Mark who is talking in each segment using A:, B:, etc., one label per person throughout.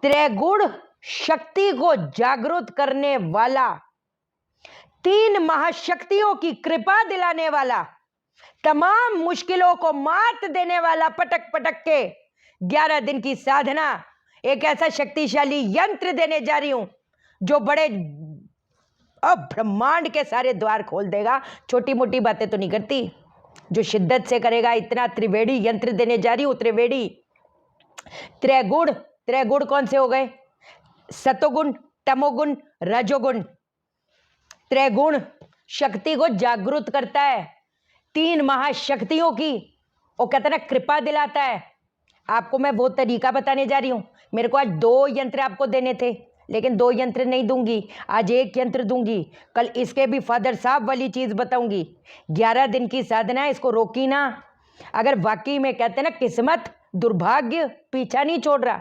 A: त्रैगुण शक्ति को जागृत करने वाला, 3 महाशक्तियों की कृपा दिलाने वाला, तमाम मुश्किलों को मात देने वाला, पटक पटक के 11 दिन की साधना, एक ऐसा शक्तिशाली यंत्र देने जा रही हूं जो बड़े ब्रह्मांड के सारे द्वार खोल देगा। छोटी मोटी बातें तो नहीं करती, जो शिद्दत से करेगा। इतना त्रिवेणी यंत्र देने जा रही हूं। त्रिवेणी, त्रैगुण, त्रैगुण कौन से हो गए? सतोगुण, तमोगुण, रजोगुण। त्रैगुण शक्ति को जागृत करता है, 3 महाशक्तियों की वो कहते ना कृपा दिलाता है। आपको मैं वो तरीका बताने जा रही हूं। मेरे को आज 2 यंत्र आपको देने थे, लेकिन 2 यंत्र नहीं दूंगी, आज 1 यंत्र दूंगी। कल इसके भी फादर साहब वाली चीज बताऊंगी। 11 दिन की साधना है, इसको रोकी ना। अगर वाकई में कहते ना किस्मत, दुर्भाग्य पीछा नहीं छोड़ रहा,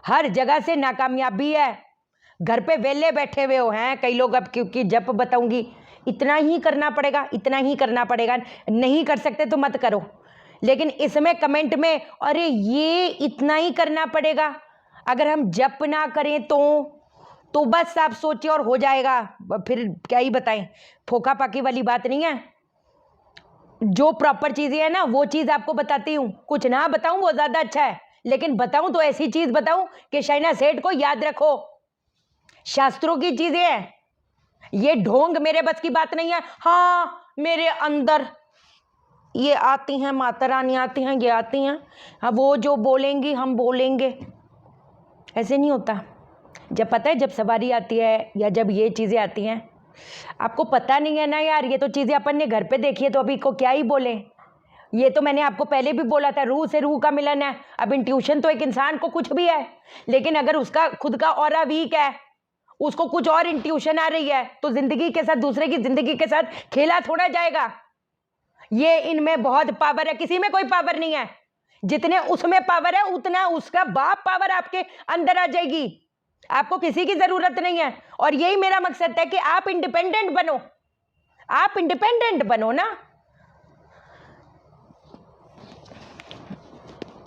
A: हर जगह से नाकामयाबी है। घर पे वेले बैठे हुए हो हैं कई लोग, अब क्योंकि जप बताऊंगी, इतना ही करना पड़ेगा, इतना ही करना पड़ेगा। नहीं कर सकते तो मत करो, लेकिन इसमें कमेंट में अरे ये इतना ही करना पड़ेगा, अगर हम जप ना करें तो बस आप सोचिए और हो जाएगा। फिर क्या ही बताएं, फोका पाकी वाली बात नहीं है। जो प्रॉपर चीजें हैं ना वो चीज आपको बताती हूँ। कुछ ना बताऊं वो ज्यादा अच्छा है, लेकिन बताऊं तो ऐसी चीज बताऊं कि शाइना सेठ को याद रखो। शास्त्रों की चीजें हैं, ये ढोंग मेरे बस की बात नहीं है। हाँ मेरे अंदर ये आती हैं, माता रानी आती हैं, ये आती हैं, हाँ वो जो बोलेंगी हम बोलेंगे, ऐसे नहीं होता। जब पता है, जब सवारी आती है या जब ये चीज़ें आती हैं, आपको पता नहीं है ना यार, ये तो चीज़ें अपन ने घर पे देखी है, तो अभी को क्या ही बोले। ये तो मैंने आपको पहले भी बोला था, रूह से रूह का मिलन है। अब इंट्यूशन तो एक इंसान को कुछ भी है, लेकिन अगर उसका खुद का ऑरा वीक है, उसको कुछ और इंट्यूशन आ रही है, तो जिंदगी के साथ, दूसरे की जिंदगी के साथ खेला थोड़ा जाएगा। ये इनमें बहुत पावर है, किसी में कोई पावर नहीं है। जितने उसमें पावर है उतना उसका बाप पावर आपके अंदर आ जाएगी। आपको किसी की जरूरत नहीं है। और यही मेरा मकसद है कि आप इंडिपेंडेंट बनो, आप इंडिपेंडेंट बनो ना।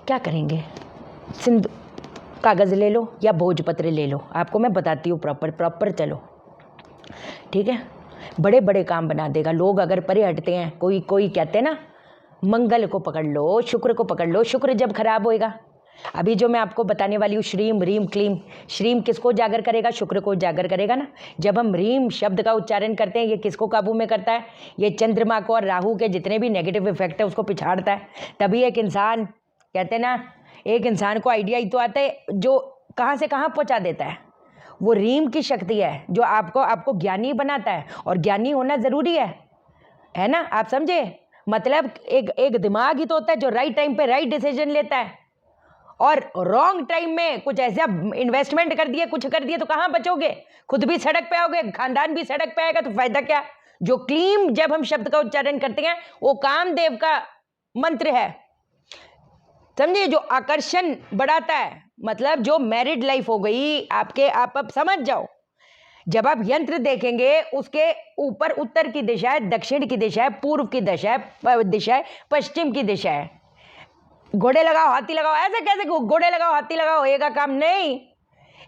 A: क्या करेंगे? सिंधु कागज ले लो या भोजपत्र ले लो, आपको मैं बताती हूँ प्रॉपर चलो, ठीक है। बड़े बड़े काम बना देगा। लोग अगर परे हटते हैं, कोई कहते हैं ना मंगल को पकड़ लो, शुक्र को पकड़ लो, शुक्र जब खराब होएगा। अभी जो मैं आपको बताने वाली हूँ, श्रीम रीम क्लीम, श्रीम किसको जागर करेगा? शुक्र को जागर करेगा ना। जब हम रीम शब्द का उच्चारण करते हैं, ये किसको काबू में करता है? ये चंद्रमा को और राहु के जितने भी नेगेटिव इफेक्ट है उसको पिछाड़ता है। तभी एक इंसान, कहते हैं ना, एक इंसान को आइडिया ही तो आता है जो कहाँ से कहाँ पहुँचा देता है। वो रीम की शक्ति है जो आपको ज्ञानी बनाता है, और ज्ञानी होना जरूरी है ना, आप समझे। मतलब एक दिमाग ही तो होता है जो राइट टाइम पे राइट डिसीजन लेता है, और रॉन्ग टाइम में कुछ ऐसा इन्वेस्टमेंट कर दिए, कुछ कर दिए, तो कहाँ बचोगे? खुद भी सड़क पे आओगे, खानदान भी सड़क पे आएगा, तो फायदा क्या? जो क्लीम जब हम शब्द का उच्चारण करते हैं वो कामदेव का मंत्र है, समझिए, जो आकर्षण बढ़ाता है। मतलब जो मैरिड लाइफ हो गई आपके, आप अब समझ जाओ। जब आप यंत्र देखेंगे, उसके ऊपर उत्तर की दिशा है, दक्षिण की दिशा है, पूर्व की दिशा है, पश्चिम की दिशा है। घोड़े लगाओ हाथी लगाओ, ऐसे कैसे घोड़े लगाओ हाथी लगाओ होएगा काम? नहीं।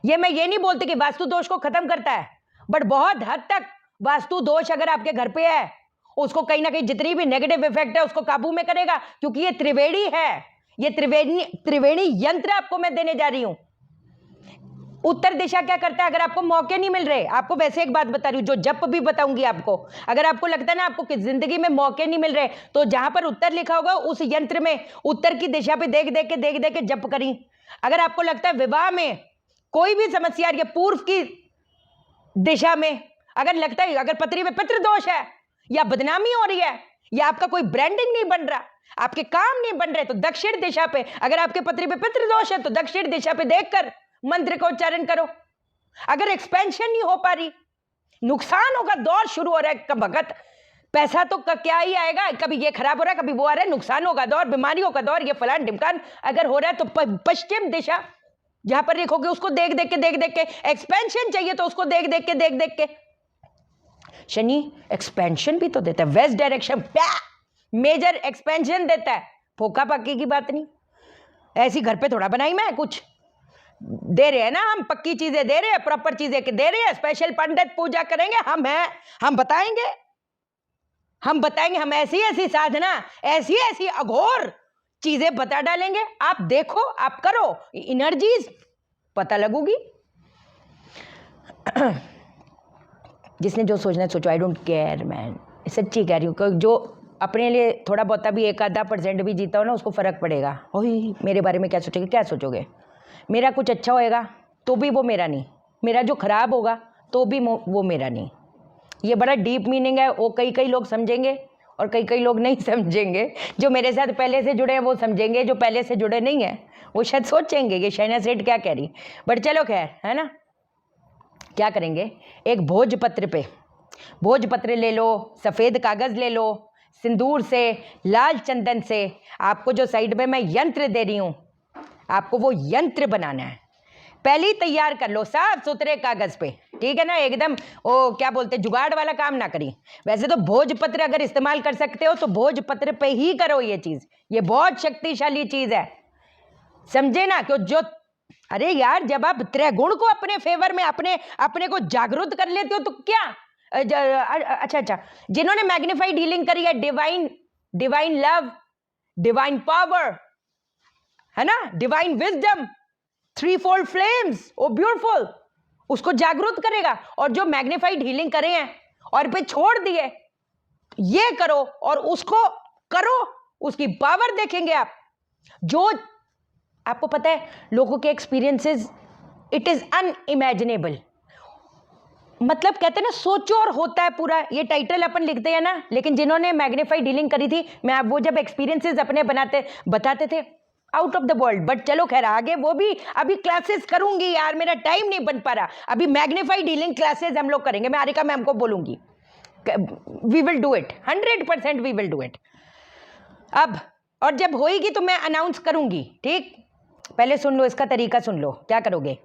A: ये मैं ये नहीं बोलती कि वास्तु दोष को खत्म करता है, बट बहुत हद तक वास्तु दोष अगर आपके घर पे है, उसको कहीं ना कहीं जितनी भी नेगेटिव इफेक्ट है उसको काबू में करेगा, क्योंकि ये त्रिवेणी है। ये त्रिवेणी यंत्र आपको मैं देने जा रही हूं। उत्तर दिशा क्या करता है? अगर आपको मौके नहीं मिल रहे, आपको वैसे एक बात बता रही हूँ, जो जप भी बताऊंगी आपको, अगर आपको लगता है ना आपको जिंदगी में मौके नहीं मिल रहे, तो जहां पर उत्तर लिखा होगा उस यंत्र में उत्तर की दिशा पे देख देख के जप करी। अगर आपको लगता है विवाह में कोई भी समस्या आ रही है, पूर्व की दिशा में अगर लगता है, अगर पत्री में पितृदोष है, या बदनामी हो रही है, या आपका कोई ब्रांडिंग नहीं बन रहा, आपके काम नहीं बन रहे, तो दक्षिण दिशा पे, अगर आपके पत्री में पितृदोष है तो दक्षिण दिशा पे देखकर मंत्र का उच्चारण करो। अगर एक्सपेंशन नहीं हो पा रही, नुकसान होगा, दौर शुरू हो रहा है, कब भगत पैसा तो क्या ही आएगा, कभी ये खराब हो रहा है, कभी वो आ रहा है, नुकसान होगा दौर, बीमारियों का दौर, ये फलान ढिमकान अगर हो रहा है, तो पश्चिम दिशा जहां पर लिखोगे उसको देख देख के, एक्सपेंशन चाहिए तो उसको देख देख के। शनि एक्सपेंशन भी तो देता है, वेस्ट डायरेक्शन मेजर एक्सपेंशन देता है, फोका पाकी की बात नहीं। ऐसी घर पे थोड़ा बनाई मैं कुछ, दे रहे हैं ना, हम पक्की चीजें दे रहे हैं, प्रॉपर चीजें दे रहे हैं। स्पेशल पंडित पूजा करेंगे, हम हैं, हम बताएंगे, हम बताएंगे, हम ऐसी ऐसी साधना, ऐसी ऐसी अघोर चीजें बता डालेंगे। आप देखो, आप करो, एनर्जीज पता लगूगी। जिसने जो सोचना है सोचो, आई डोंट केयर मैन, सच्ची कह रही हूँ। जो अपने लिए थोड़ा बहुत भी 1-आधा% भी जीता हो ना, उसको फर्क पड़ेगा। ओही मेरे बारे में क्या सोचोगे, क्या सोचोगे? मेरा कुछ अच्छा होएगा तो भी वो मेरा नहीं, मेरा जो खराब होगा तो भी वो मेरा नहीं। ये बड़ा डीप मीनिंग है। वो कई लोग समझेंगे और कई लोग नहीं समझेंगे। जो मेरे साथ पहले से जुड़े हैं वो समझेंगे, जो पहले से जुड़े नहीं हैं वो शायद सोचेंगे कि शहनाज सेठ क्या कह रही। बट चलो खैर, है ना। क्या करेंगे, एक भोजपत्र पे, भोजपत्र ले लो, सफ़ेद कागज़ ले लो, सिंदूर से, लाल चंदन से, आपको जो साइड में मैं यंत्र दे रही हूँ, आपको वो यंत्र बनाना है। पहले ही तैयार कर लो साफ सुथरे कागज पे, ठीक है ना, एकदम वो क्या बोलते जुगाड़ वाला काम ना करी। वैसे तो भोजपत्र अगर इस्तेमाल कर सकते हो तो भोजपत्र पे ही करो ये चीज, ये बहुत शक्तिशाली चीज है, समझे ना। क्यों जो, अरे यार, जब आप त्रिगुण को अपने फेवर में अपने को जागरूक कर लेते हो तो क्या अच्छा, जिन्होंने मैग्नीफाइड हीलिंग करी है, डिवाइन लव, डिवाइन पावर, है ना, डिवाइन विजडम, 3-4 फ्लेम्स, ओ ब्यूटीफुल, उसको जागरूक करेगा। और जो मैग्नीफाइड हीलिंग करे हैं और पे छोड़ दिए, ये करो और उसको करो, उसकी पावर देखेंगे आप। जो आपको पता है, लोगों के एक्सपीरियंसेस, इट इज अनइमेजिनेबल। मतलब कहते हैं ना, सोचो और होता है पूरा, ये टाइटल अपन लिखते हैं ना, लेकिन जिन्होंने मैग्नीफाइड हीलिंग करी थी, मैं वो जब एक्सपीरियंसेस अपने बताते थे, out of the world. But चलो खैर, आगे वो भी अभी क्लासेस करूंगी यार, मेरा टाइम नहीं बन पा रहा। अभी मैग्नीफाइड हीलिंग क्लासेस हम लोग करेंगे, मैं आरिका मैम को बोलूंगी, we will do it, 100% we will do it. अब और जब होएगी तो मैं अनाउंस करूंगी, ठीक। पहले सुन लो, इसका तरीका सुन लो। क्या करोगे,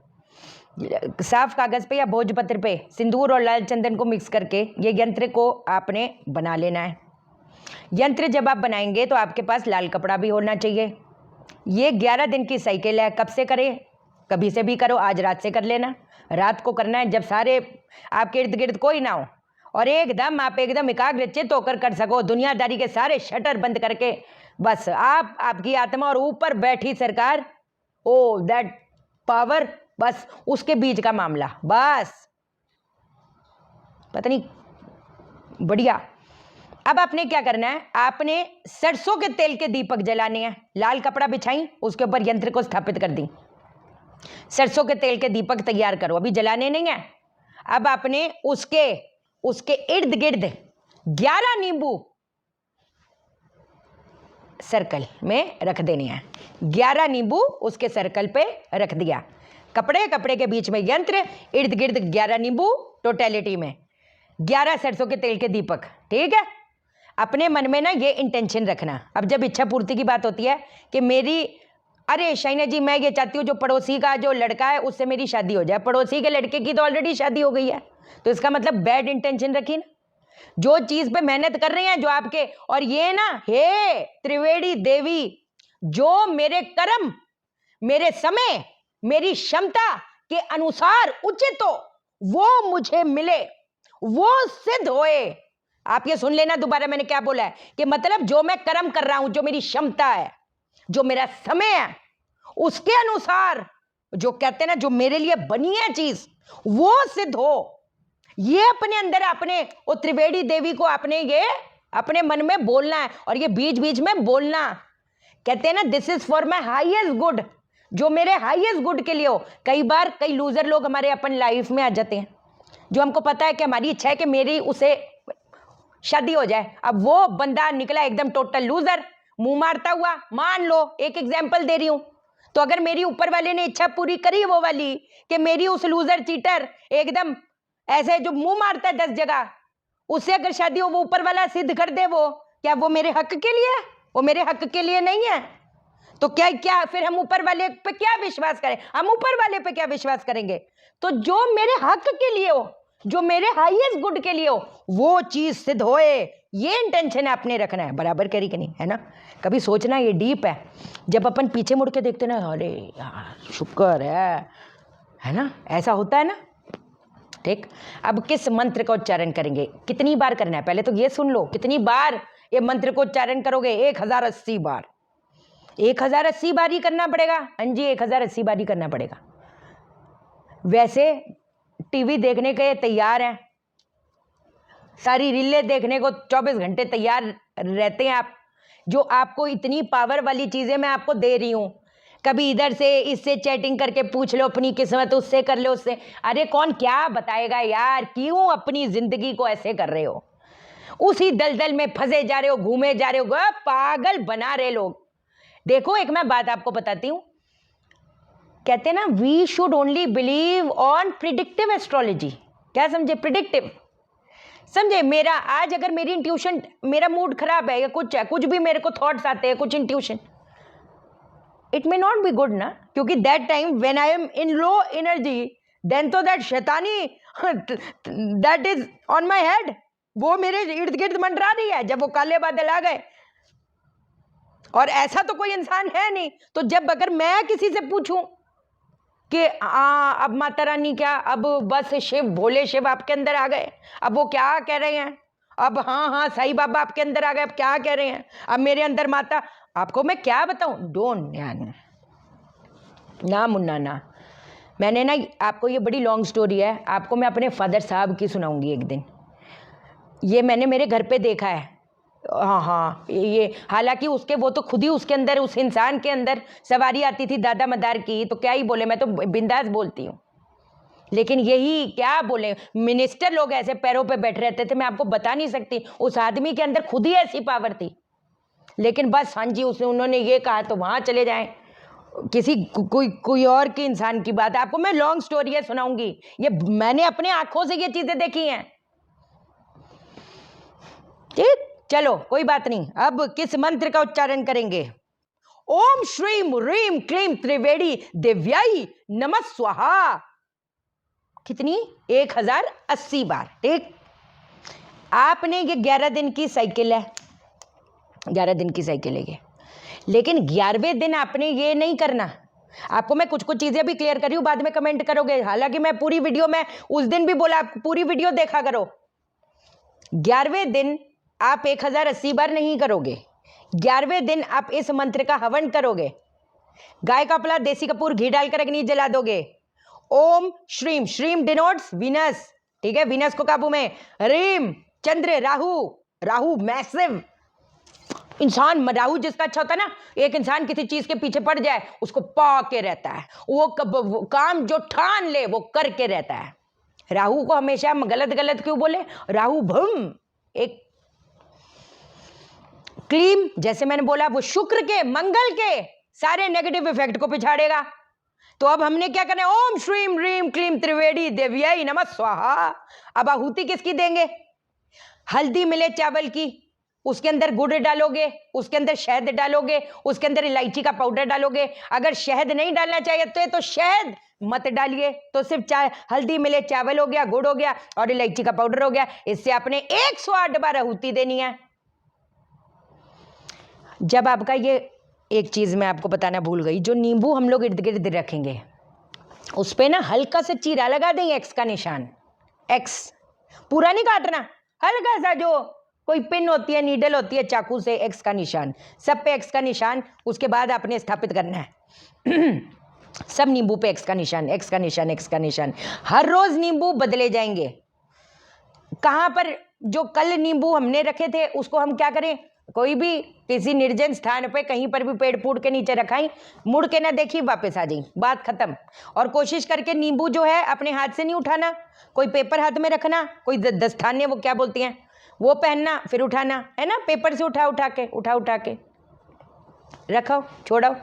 A: साफ कागज पे या भोजपत्र पे सिंदूर और लाल चंदन को मिक्स करके ये यंत्र को आपने बना लेना है। यंत्र जब आप बनाएंगे तो आपके पास लाल कपड़ा भी होना चाहिए। ये 11 दिन की साइकिल है। कब से करें, कभी से भी करो, आज रात से कर लेना। रात को करना है जब सारे आपके इर्द गिर्द कोई ना हो और एकदम आप एकदम एकाग्रचित्त होकर कर सको, दुनियादारी के सारे शटर बंद करके, बस आप, आपकी आत्मा और ऊपर बैठी सरकार, ओ दैट पावर, बस उसके बीच का मामला, बस पता नहीं, बढ़िया। अब आपने क्या करना है, आपने सरसों के तेल के दीपक जलाने हैं। लाल कपड़ा बिछाई, उसके ऊपर यंत्र को स्थापित कर दी, सरसों के तेल के दीपक तैयार करो, अभी जलाने नहीं है। अब आपने उसके इर्द गिर्द 11 नींबू सर्कल में रख देने हैं। 11 नींबू उसके सर्कल पे रख दिया, कपड़े के बीच में यंत्र, इर्द गिर्द 11 नींबू, टोटलिटी में 11 सरसों के तेल के दीपक, ठीक है। अपने मन में ना ये इंटेंशन रखना। अब जब इच्छा पूर्ति की बात होती है कि मेरी, अरे शाइना जी, मैं ये चाहती हूँ जो पड़ोसी का जो लड़का है उससे मेरी शादी हो जाए। पड़ोसी के लड़के की तो ऑलरेडी शादी हो गई है, तो इसका मतलब बैड इंटेंशन रखी ना। जो चीज पे मेहनत कर रहे हैं, जो आपके, और ये ना, हे त्रिवेणी देवी, जो मेरे कर्म, मेरे समय, मेरी क्षमता के अनुसार उचित हो, वो मुझे मिले, वो सिद्ध होए। आप ये सुन लेना दोबारा मैंने क्या बोला है, कि मतलब जो मैं कर्म कर रहा हूं, जो मेरी क्षमता है, जो मेरा समय है, उसके अनुसार जो कहते हैं ना, जो मेरे लिए बनी है चीज, वो सिद्ध हो। ये अपने अंदर, अपने वो त्रिवेणी देवी को अपने ये अपने मन में बोलना है, और ये बीच बीच में बोलना। कहते हैं ना, this is for my highest good, जो मेरे हाईएस्ट गुड के लिए हो। कई बार कई लूजर लोग हमारे अपन लाइफ में आ जाते हैं, जो हमको पता है कि हमारी इच्छा है कि मेरी उसे शादी हो जाए। अब वो बंदा निकला एकदम टोटल लूजर, मुंह मारता हुआ। मान लो एक एग्जाम्पल दे रही हूं, तो अगर मेरी ऊपर वाले ने इच्छा पूरी करी वो वाली कि मेरी उस लूजर चीटर एकदम ऐसे जो मुंह मारता है 10 जगह, उससे अगर शादी हो, वो ऊपर वाला सिद्ध कर दे, वो क्या वो मेरे हक के लिए है? वो मेरे हक के लिए नहीं है। तो क्या फिर हम ऊपर वाले पे क्या विश्वास करें? हम ऊपर वाले पे क्या विश्वास करेंगे? तो जो मेरे हक के लिए हो, जो मेरे हाईएस्ट गुड के लिए हो, वो चीज सिद्ध होए, ये इंटेंशन आपने रखना है, बराबर करी कि नहीं, है ना। कभी सोचना, ये डीप है। जब अपन पीछे मुड़ के देखते ना, अरे यार शुक्र है ना, ऐसा होता है ना। ठीक, अब किस मंत्र का उच्चारण करेंगे, कितनी बार करना है, पहले तो ये सुन लो, कितनी बार ये मंत्र को उच्चारण करोगे। 1080 बार। 1080 बार ही करना पड़ेगा। हाँ जी, 1080 बार ही करना पड़ेगा। वैसे टीवी देखने के तैयार हैं, सारी रीलें देखने को 24 घंटे तैयार रहते हैं आप। जो आपको इतनी पावर वाली चीजें मैं आपको दे रही हूं, कभी इधर से इससे चैटिंग करके पूछ लो अपनी किस्मत, उससे कर लो उससे। अरे कौन क्या बताएगा यार, क्यों अपनी जिंदगी को ऐसे कर रहे हो, उसी दलदल में फंसे जा रहे हो, घूमे जा रहे हो, पागल बना रहे लोग। देखो एक मैं बात आपको बताती हूं, कहते हैं ना we should only believe on predictive astrology. क्या समझे, प्रिडिक्टिव समझे। मेरा आज अगर मेरी इंट्यूशन, मेरा मूड खराब है या कुछ है, कुछ भी मेरे को थॉट्स आते हैं, कुछ intuition, it may not be good ना, क्योंकि that time when I am in low energy, then तो दैट शैतानी that is on my head, वो मेरे इर्द गिर्द मंडरा रही है। जब वो काले बादल आ गए, और ऐसा तो कोई इंसान है नहीं, तो जब अगर मैं किसी से पूछूं कि अब माता रानी क्या, अब बस शिव, भोले शिव आपके अंदर आ गए, अब वो क्या कह रहे हैं, अब हाँ साईं बाबा आपके अंदर आ गए, अब क्या कह रहे हैं, अब मेरे अंदर माता, आपको मैं क्या बताऊं, डोंट ना मुन्ना ना। मैंने ना आपको, ये बड़ी लॉन्ग स्टोरी है, आपको मैं अपने फादर साहब की सुनाऊंगी एक दिन। ये मैंने मेरे घर पे देखा है। हाँ, ये हालांकि उसके, वो तो खुद ही उसके अंदर, उस इंसान के अंदर सवारी आती थी दादा मदार की, तो क्या ही बोले, मैं तो बिंदास बोलती हूँ। लेकिन यही क्या बोले, मिनिस्टर लोग ऐसे पैरों पे बैठ रहते थे, मैं आपको बता नहीं सकती, उस आदमी के अंदर खुद ही ऐसी पावर थी। लेकिन बस हाँ जी, उसने, उन्होंने ये कहा तो वहां चले जाएं, किसी कोई और के इंसान की बात। आपको मैं लॉन्ग स्टोरी है सुनाऊंगी, ये मैंने अपने आंखों से ये चीजें देखी हैं। ठीक, चलो कोई बात नहीं। अब किस मंत्र का उच्चारण करेंगे, ओम श्रीम ह्रीम क्लीम त्रिवेणी दिव्याई नमः स्वाहा। कितनी, 1080 बार। ठीक, आपने ये 11 दिन की साइकिल है, 11 दिन की साइकिल है ये, लेकिन 11वें दिन आपने ये नहीं करना। आपको मैं कुछ कुछ चीजें भी क्लियर कर रही हूं, बाद में कमेंट करोगे, हालांकि मैं पूरी वीडियो में उस दिन भी बोला, पूरी वीडियो देखा करो। 11वें दिन आप 1080 बार नहीं करोगे, 11वें दिन आप इस मंत्र का हवन करोगे, गाय का अपला देसी कपूर घी डालकर अग्नि जला दोगे। ओम श्रीम, श्रीम डिनोट्स वीनस, ठीक है, वीनस को काबू में, रीम चंद्र, राहु, राहु मैसिव इंसान, राहु जिसका अच्छा होता है ना, एक इंसान किसी चीज के पीछे पड़ जाए उसको पा के रहता है, वो काम जो ठान ले वो करके रहता है। राहु को हमेशा हम गलत गलत क्यों बोले, राहु भम, एक क्लीम, जैसे मैंने बोला, वो शुक्र के, मंगल के सारे नेगेटिव इफेक्ट को पिछाड़ेगा। तो अब हमने क्या करना है, ओम श्रीम ह्रीम क्लीम त्रिवेणी देव्याई नमः स्वाहा। अब आहुति किसकी देंगे, हल्दी मिले चावल की, उसके अंदर गुड़ डालोगे, उसके अंदर शहद डालोगे, उसके अंदर इलायची का पाउडर डालोगे। अगर शहद नहीं डालना चाहिए तो शहद मत डालिए, तो सिर्फ हल्दी मिले चावल हो गया, गुड़ हो गया और इलायची का पाउडर हो गया। इससे आपने 108 बार आहुति देनी है। जब आपका ये, एक चीज मैं आपको बताना भूल गई, जो नींबू हम लोग इर्द गिर्द रखेंगे, उस पे ना हल्का सा चीरा लगा देंगे, एक्स का निशान, एक्स पूरा नहीं काटना, हल्का सा, जो कोई पिन होती है, नीडल होती है, चाकू से एक्स का निशान, सब पे एक्स का निशान। उसके बाद आपने स्थापित करना है सब नींबू पे एक्स का निशान, एक्स का निशान, एक्स का निशान। हर रोज नींबू बदले जाएंगे। कहां पर जो कल नींबू हमने रखे थे उसको हम क्या करें, कोई भी किसी निर्जन स्थान पे कहीं पर भी पेड़ पूड़ के नीचे रखाई, मुड़ के ना देखी, वापस आ जाई, बात खत्म। और कोशिश करके नींबू जो है अपने हाथ से नहीं उठाना, कोई पेपर हाथ में रखना, कोई दस्ताने वो क्या बोलती हैं वो पहनना, फिर उठाना, है ना, पेपर से उठा के रखो, छोड़ो।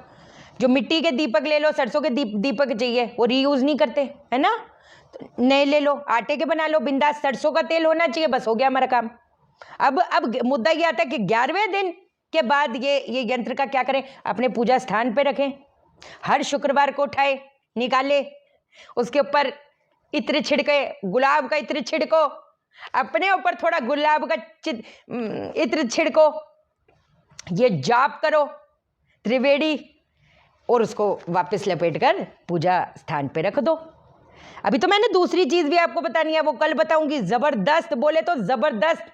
A: जो मिट्टी के दीपक ले लो, सरसों के दीपक चाहिए, वो रीयूज नहीं करते, है ना, नए ले लो, आटे के बना लो, बिंदास, सरसों का तेल होना चाहिए, बस हो गया हमारा काम। अब मुद्दा ये आता है कि 11वें दिन के बाद ये यंत्र का क्या करें, अपने पूजा स्थान पे रखें, हर शुक्रवार को उठाए, निकाले, उसके ऊपर इत्र छिड़के, गुलाब का इत्र छिड़को, अपने ऊपर थोड़ा गुलाब का इत्र छिड़को, ये जाप करो त्रिवेणी, और उसको वापस लपेट कर पूजा स्थान पे रख दो। अभी तो मैंने दूसरी चीज भी आपको बतानी है, वो कल बताऊंगी। जबरदस्त, बोले तो जबरदस्त,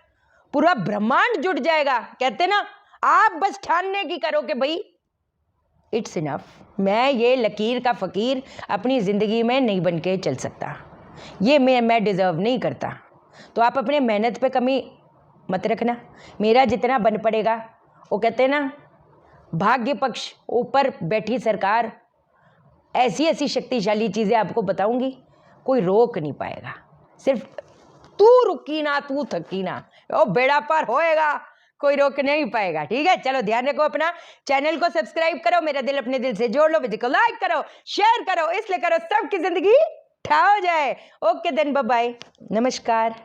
A: पूरा ब्रह्मांड जुट जाएगा। कहते ना, आप बस ठानने की करो कि भाई इट्स इनफ, मैं ये लकीर का फकीर अपनी जिंदगी में नहीं बन के चल सकता, ये मैं डिजर्व नहीं करता। तो आप अपने मेहनत पे कमी मत रखना, मेरा जितना बन पड़ेगा, वो कहते ना भाग्य पक्ष, ऊपर बैठी सरकार, ऐसी ऐसी शक्तिशाली चीजें आपको बताऊंगी, कोई रोक नहीं पाएगा। सिर्फ तू रुकी ना, तू थकी ना, ओ बेड़ा पार होएगा, कोई रोक नहीं पाएगा। ठीक है, चलो ध्यान रखो अपना, चैनल को सब्सक्राइब करो, मेरा दिल अपने दिल से जोड़ लो, वीडियो को लाइक करो, शेयर करो, इसलिए करो सबकी जिंदगी ठा हो जाए। ओके देन, बाय बाय, नमस्कार।